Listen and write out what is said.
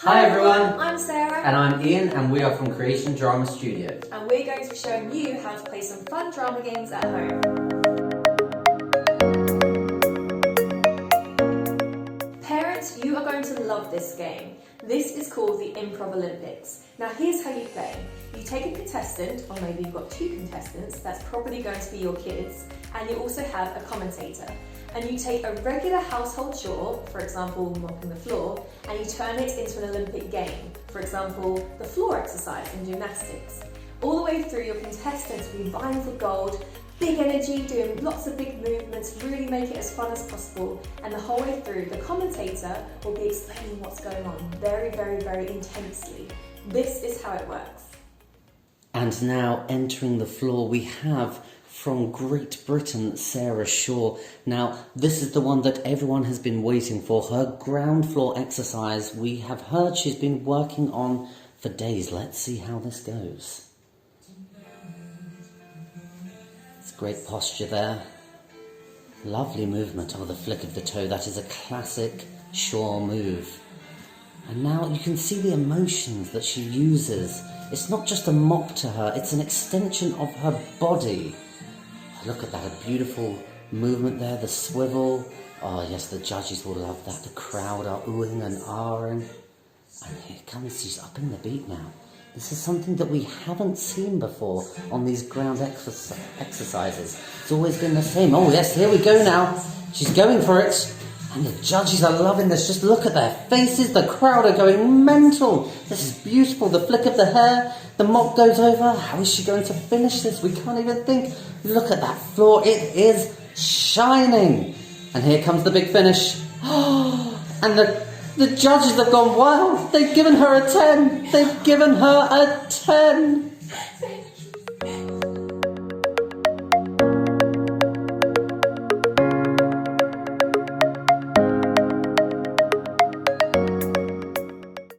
Hi everyone, I'm Sarah and I'm Ian, and we are from Creation Drama Studio. and we're going to be showing you how to play some fun drama games at home. Parents, you are going to love this game. This is called the IMPROV Olympics. Now here's how you play. You take a contestant, or maybe you've got two contestants, that's probably going to be your kids, and you also have a commentator. And you take a regular household chore, for example mopping the floor, and you turn it into an Olympic game, for example the floor exercise in gymnastics. All the way through, your contestants will be vying for gold, big energy, doing lots of big movements, really make it as fun as possible, and the whole way through the commentator will be explaining what's going on very, very, very intensely. This is how it works. And now entering the floor we have from Great Britain, Sarah Shaw. Now, this is the one that everyone has been waiting for, her ground floor exercise. We have heard she's been working on for days. Let's see how this goes. It's great posture there. Lovely movement. Oh, the flick of the toe. That is a classic Shaw move. And now you can see the emotions that she uses. It's not just a mop to her, it's an extension of her body. Look at that, a beautiful movement there, the swivel. Oh yes, the judges will love that. The crowd are oohing and ahhing. And here comes, she's upping the beat now. This is something that we haven't seen before on these ground exercises. It's always been the same. Oh yes, here we go now. She's going for it. And the judges are loving this. Just look at their faces. The crowd are going mental. This is beautiful. The flick of the hair. The mop goes over. How is she going to finish this? We can't even think. Look at that floor. It is shining. And here comes the big finish. And the judges have gone, wow. They've given her a 10. They've given her a 10.